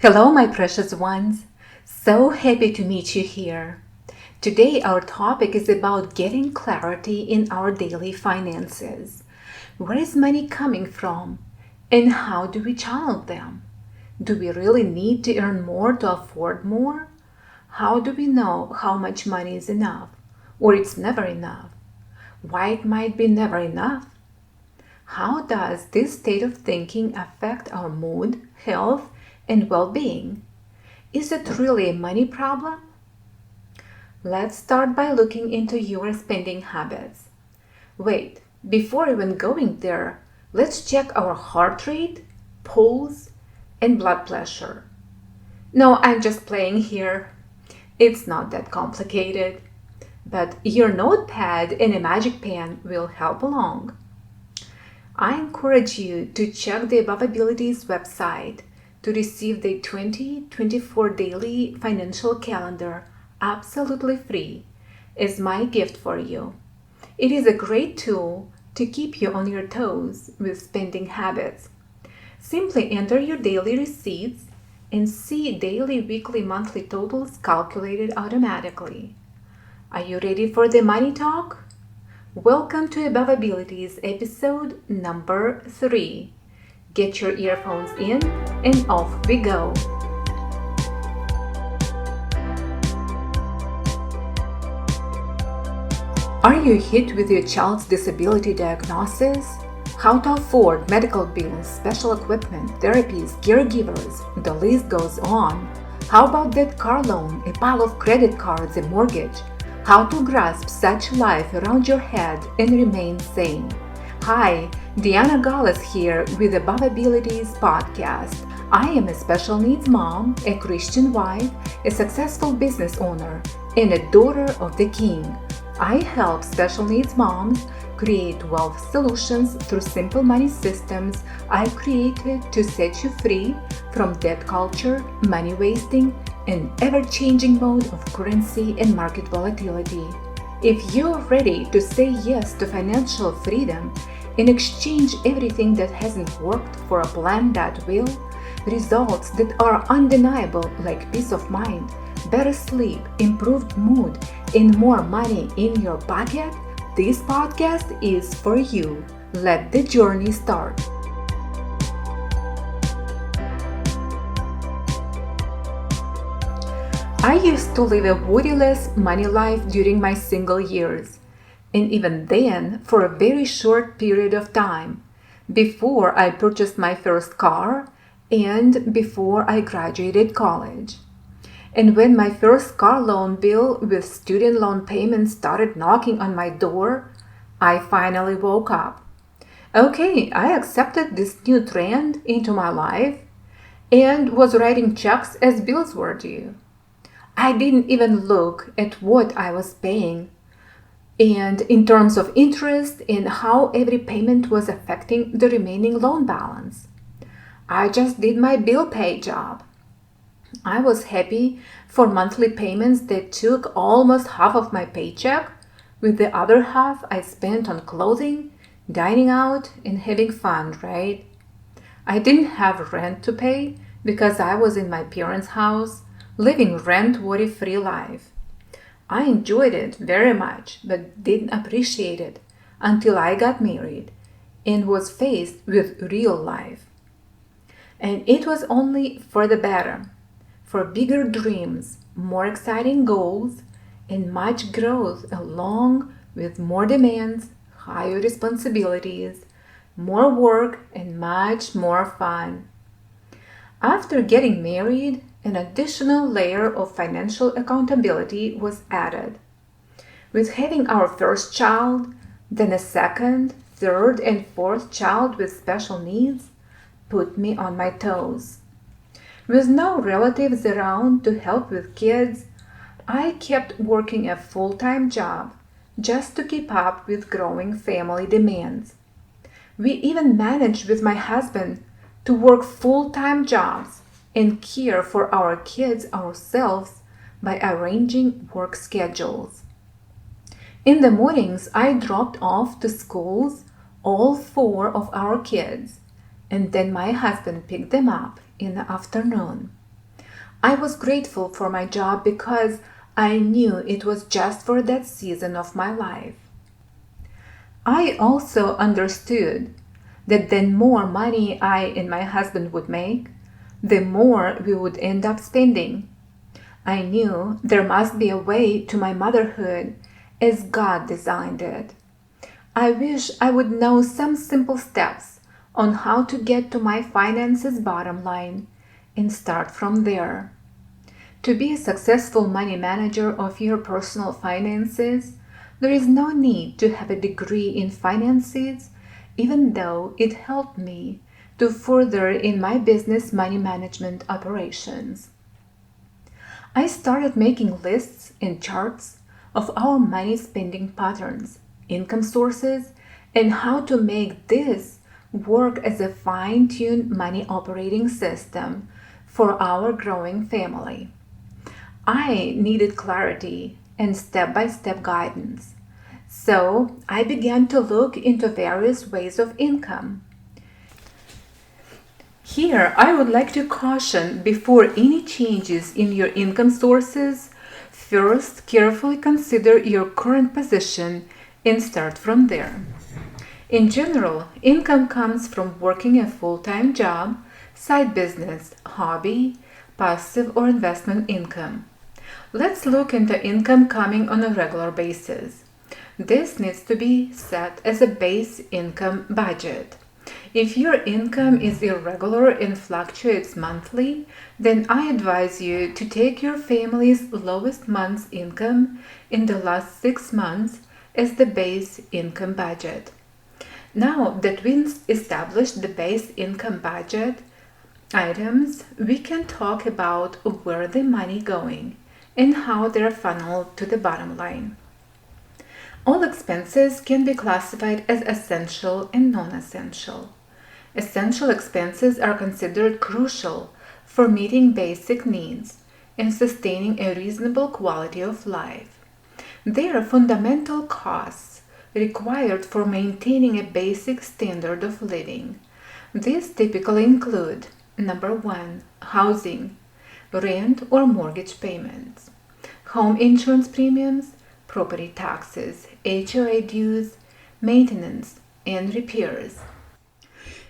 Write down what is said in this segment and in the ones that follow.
Hello, my precious ones. So happy to meet you here. Today, our topic is about getting clarity in our daily finances. Where is money coming from? And how do we channel them? Do we really need to earn more to afford more? How do we know how much money is enough? Or it's never enough? Why it might be never enough? How does this state of thinking affect our mood, health, and well-being? Is it really a money problem? Let's start by looking into your spending habits. Wait, before even going there, let's check our heart rate, pulse, and blood pressure. No, I'm just playing here. It's not that complicated. But your notepad and a magic pen will help along. I encourage you to check the Above Abilities website to receive the 2024 Daily Financial Calendar absolutely free as my gift for you. It is a great tool to keep you on your toes with spending habits. Simply enter your daily receipts and see daily, weekly, monthly totals calculated automatically. Are you ready for the money talk? Welcome to Above Abilities episode number 3. Get your earphones in and off we go. Are you hit with your child's disability diagnosis? How to afford medical bills, special equipment, therapies, caregivers, the list goes on. How about that car loan, a pile of credit cards, a mortgage? How to grasp such life around your head and remain sane. Hi, Diana Gallus here with Above Abilities podcast. I am a special needs mom, a Christian wife, a successful business owner, and a daughter of the King. I help special needs moms create wealth solutions through simple money systems I created to set you free from debt culture, money wasting, and ever-changing mode of currency and market volatility. If you're ready to say yes to financial freedom and exchange everything that hasn't worked for a plan that will, results that are undeniable like peace of mind, better sleep, improved mood, and more money in your pocket, this podcast is for you. Let the journey start. I used to live a worryless money life during my single years, and even then for a very short period of time, before I purchased my first car and before I graduated college. And when my first car loan bill with student loan payments started knocking on my door, I finally woke up. Okay, I accepted this new trend into my life and was writing checks as bills were due. I didn't even look at what I was paying and in terms of interest and how every payment was affecting the remaining loan balance. I just did my bill pay job. I was happy for monthly payments that took almost half of my paycheck, with the other half I spent on clothing, dining out, and having fun, right? I didn't have rent to pay because I was in my parents' house, living rent-worry-free life. I enjoyed it very much, but didn't appreciate it until I got married and was faced with real life. And it was only for the better, for bigger dreams, more exciting goals, and much growth along with more demands, higher responsibilities, more work, and much more fun. After getting married, an additional layer of financial accountability was added. With having our first child, then a second, third, and fourth child with special needs, put me on my toes. With no relatives around to help with kids, I kept working a full-time job just to keep up with growing family demands. We even managed with my husband to work full-time jobs and care for our kids ourselves by arranging work schedules. In the mornings, I dropped off to schools all 4 of our kids, and then my husband picked them up in the afternoon. I was grateful for my job because I knew it was just for that season of my life. I also understood that the more money I and my husband would make, the more we would end up spending. I knew there must be a way to my motherhood as God designed it. I wish I would know some simple steps on how to get to my finances bottom line and start from there. To be a successful money manager of your personal finances, there is no need to have a degree in finances, even though it helped me to further in my business money management operations. I started making lists and charts of our money spending patterns, income sources, and how to make this work as a fine-tuned money operating system for our growing family. I needed clarity and step-by-step guidance. So I began to look into various ways of income. Here, I would like to caution before any changes in your income sources, first carefully consider your current position and start from there. In general, income comes from working a full-time job, side business, hobby, passive or investment income. Let's look into income coming on a regular basis. This needs to be set as a base income budget. If your income is irregular and fluctuates monthly, then I advise you to take your family's lowest month's income in the last 6 months as the base income budget. Now that we've established the base income budget items, we can talk about where the money going and how they're funneled to the bottom line. All expenses can be classified as essential and non-essential. Essential expenses are considered crucial for meeting basic needs and sustaining a reasonable quality of life. They are fundamental costs required for maintaining a basic standard of living. These typically include: number 1, housing, rent or mortgage payments, home insurance premiums, property taxes, HOA dues, maintenance, and repairs.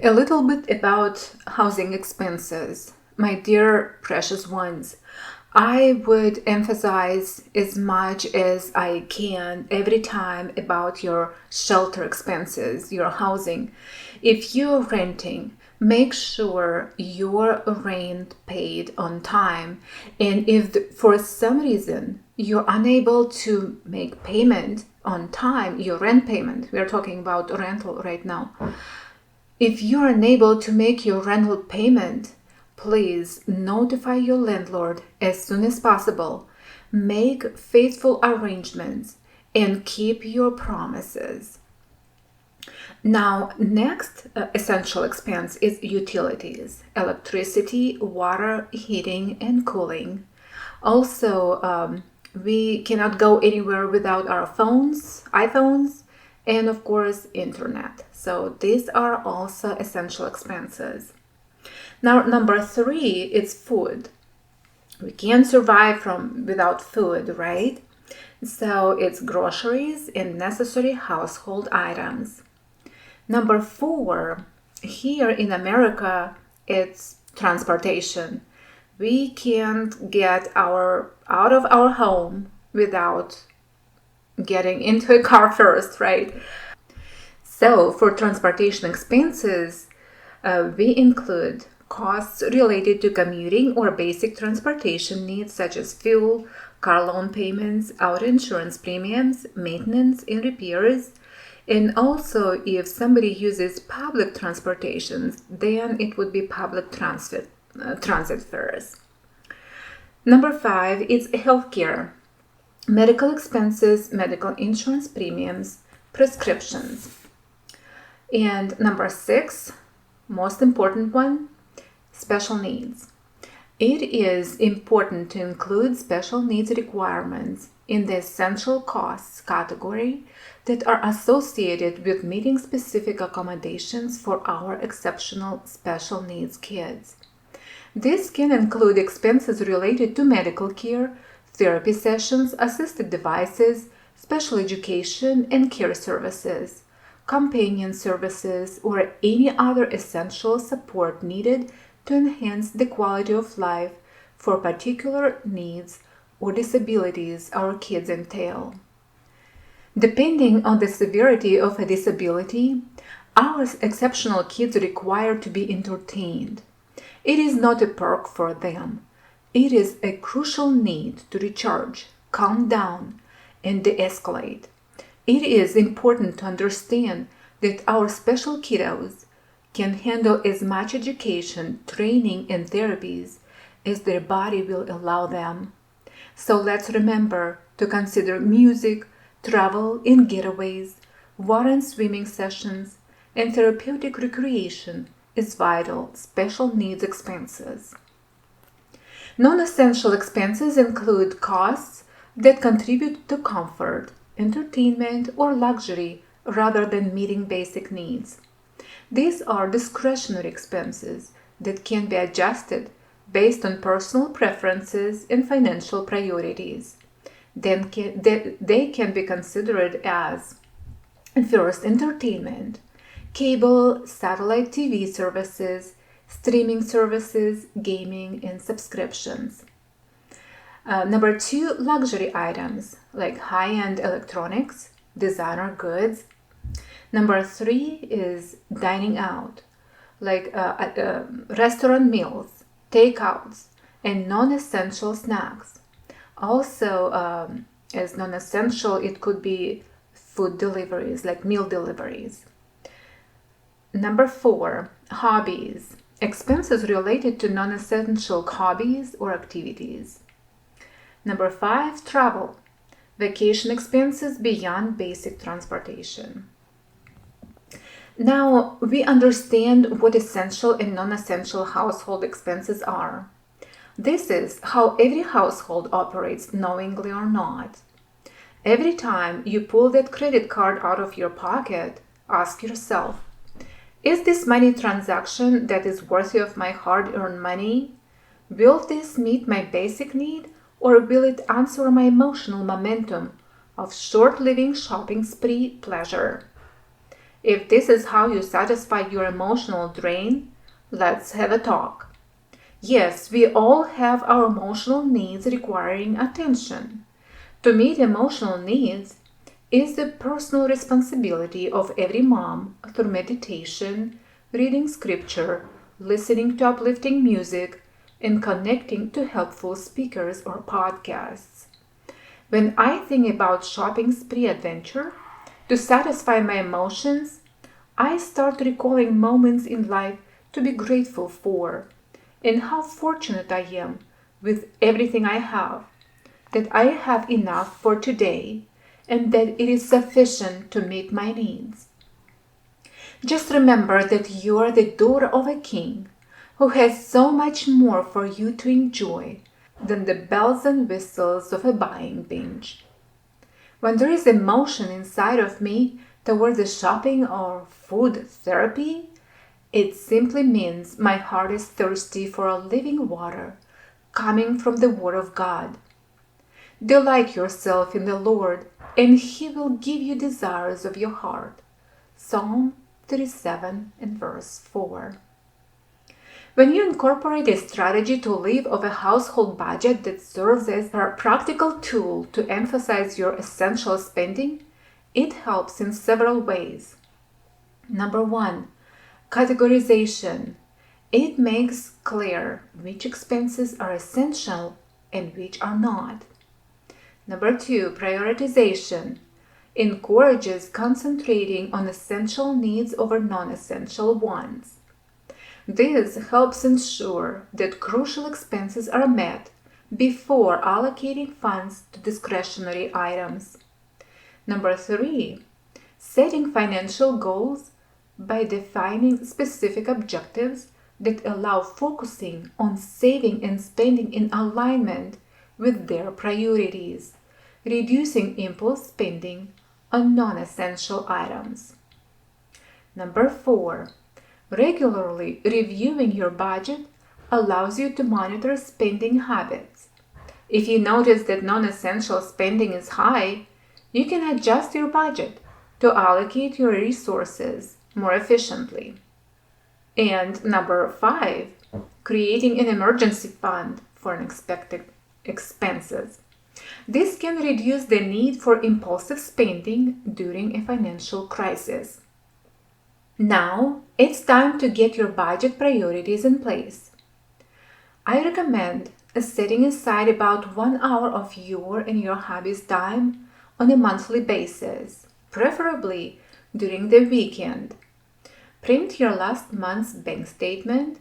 A little bit about housing expenses. My dear precious ones, I would emphasize as much as I can every time about your shelter expenses, your housing. If you're renting, make sure your rent paid on time. And if for some reason you're unable to make payment on time, your rent payment, we're talking about rental right now. If you're unable to make your rental payment, please notify your landlord as soon as possible. Make faithful arrangements and keep your promises. Now, next essential expense is utilities, electricity, water, heating, and cooling. Also, we cannot go anywhere without our phones, iPhones, and of course, internet. So these are also essential expenses. Now, number 3 is food. We can't survive without food, right? So it's groceries and necessary household items. Number 4, here in America, it's transportation. We can't get out of our home without getting into a car first, right? So for transportation expenses, we include costs related to commuting or basic transportation needs such as fuel, car loan payments, auto insurance premiums, maintenance and repairs. And also, if somebody uses public transportation, then it would be public transit fares. Number 5 is healthcare, medical expenses, medical insurance premiums, prescriptions. And number 6, most important one, special needs. It is important to include special needs requirements in the essential costs category that are associated with meeting specific accommodations for our exceptional special needs kids. This can include expenses related to medical care, therapy sessions, assisted devices, special education and care services, companion services, or any other essential support needed to enhance the quality of life for particular needs or disabilities our kids entail. Depending on the severity of a disability, our exceptional kids require to be entertained. It is not a perk for them. It is a crucial need to recharge, calm down, and de-escalate. It is important to understand that our special kiddos can handle as much education, training, and therapies as their body will allow them. So let's remember to consider music, travel and getaways, water and swimming sessions, and therapeutic recreation as vital special needs expenses. Non-essential expenses include costs that contribute to comfort, entertainment, or luxury rather than meeting basic needs. These are discretionary expenses that can be adjusted based on personal preferences and financial priorities. They can be considered as first, entertainment, cable, satellite TV services, streaming services, gaming, and subscriptions. Number 2, luxury items like high-end electronics, designer goods. Number 3 is dining out, like restaurant meals, takeouts, and non-essential snacks. Also, as non-essential, it could be food deliveries, like meal deliveries. Number 4, hobbies, expenses related to non-essential hobbies or activities. Number 5, travel, vacation expenses beyond basic transportation. Now, we understand what essential and non-essential household expenses are. This is how every household operates, knowingly or not. Every time you pull that credit card out of your pocket, ask yourself, is this money transaction that is worthy of my hard-earned money? Will this meet my basic need, or will it answer my emotional momentum of short-living shopping spree pleasure? If this is how you satisfy your emotional drain, let's have a talk. Yes, we all have our emotional needs requiring attention. To meet emotional needs is the personal responsibility of every mom through meditation, reading scripture, listening to uplifting music, and connecting to helpful speakers or podcasts. When I think about shopping spree adventure, to satisfy my emotions, I start recalling moments in life to be grateful for, and how fortunate I am with everything I have, that I have enough for today, and that it is sufficient to meet my needs. Just remember that you are the daughter of a king who has so much more for you to enjoy than the bells and whistles of a buying binge. When there is emotion inside of me toward the shopping or food therapy, it simply means my heart is thirsty for a living water coming from the Word of God. Delight yourself in the Lord, and He will give you desires of your heart. Psalm 37 and verse 4. When you incorporate a strategy to live off a household budget that serves as a practical tool to emphasize your essential spending, it helps in several ways. Number 1, categorization. It makes clear which expenses are essential and which are not. Number 2, prioritization. Encourages concentrating on essential needs over non-essential ones. This helps ensure that crucial expenses are met before allocating funds to discretionary items. Number 3, setting financial goals by defining specific objectives that allow focusing on saving and spending in alignment with their priorities, reducing impulse spending on non-essential items. Number 4, regularly reviewing your budget allows you to monitor spending habits. If you notice that non-essential spending is high, you can adjust your budget to allocate your resources more efficiently. And number 5, creating an emergency fund for unexpected expenses. This can reduce the need for impulsive spending during a financial crisis. Now, it's time to get your budget priorities in place. I recommend setting aside about 1 hour of your and your hubby's time on a monthly basis, preferably during the weekend. Print your last month's bank statement,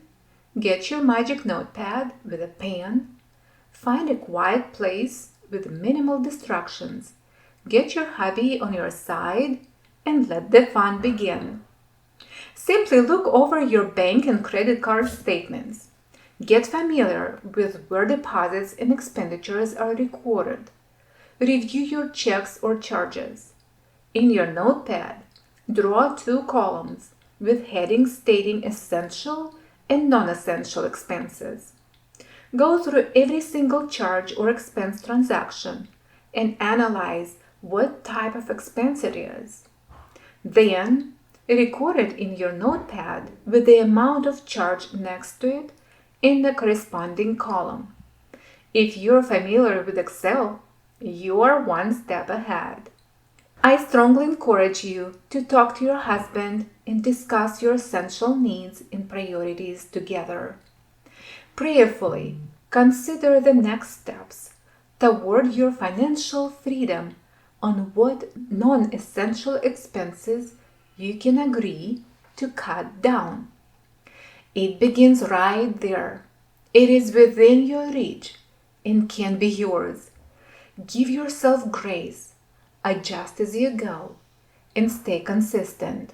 get your magic notepad with a pen, find a quiet place with minimal distractions, get your hubby on your side, and let the fun begin. Simply look over your bank and credit card statements. Get familiar with where deposits and expenditures are recorded. Review your checks or charges. In your notepad, draw 2 columns with headings stating essential and non-essential expenses. Go through every single charge or expense transaction and analyze what type of expense it is. Then, record it in your notepad with the amount of charge next to it in the corresponding column. If you're familiar with Excel, you are one step ahead. I strongly encourage you to talk to your husband and discuss your essential needs and priorities together. Prayerfully, consider the next steps toward your financial freedom on what non-essential expenses you can agree to cut down. It begins right there. It is within your reach and can be yours. Give yourself grace, adjust as you go, and stay consistent.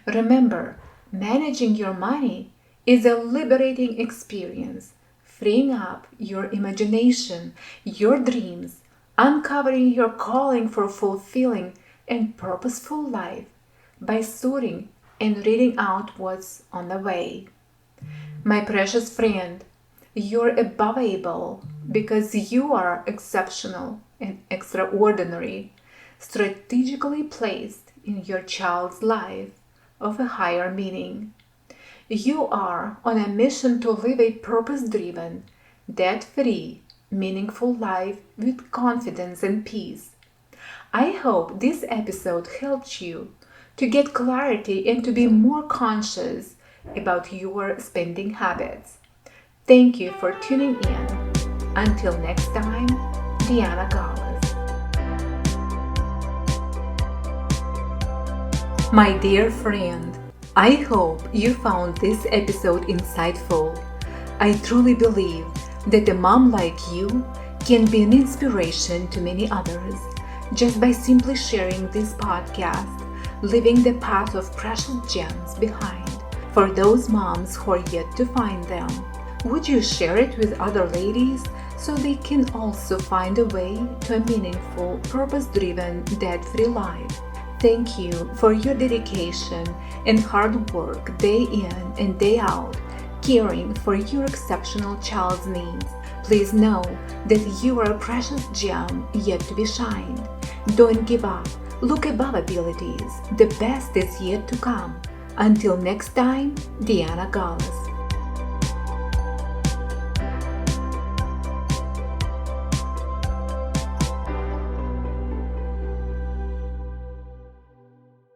Remember, managing your money is a liberating experience, freeing up your imagination, your dreams, uncovering your calling for fulfilling and purposeful life by sorting and reading out what's on the way. My precious friend, you're above able because you are exceptional and extraordinary, strategically placed in your child's life of a higher meaning. You are on a mission to live a purpose-driven, debt-free, meaningful life with confidence and peace. I hope this episode helped you to get clarity and to be more conscious about your spending habits. Thank you for tuning in. Until next time, Deanna Gallus. My dear friend, I hope you found this episode insightful. I truly believe that a mom like you can be an inspiration to many others just by simply sharing this podcast, leaving the path of precious gems behind for those moms who are yet to find them. Would you share it with other ladies so they can also find a way to a meaningful, purpose-driven, debt-free life? Thank you for your dedication and hard work day in and day out, caring for your exceptional child's needs. Please know that you are a precious gem yet to be shined. Don't give up. Look above abilities. The best is yet to come. Until next time, Deanna Gallus.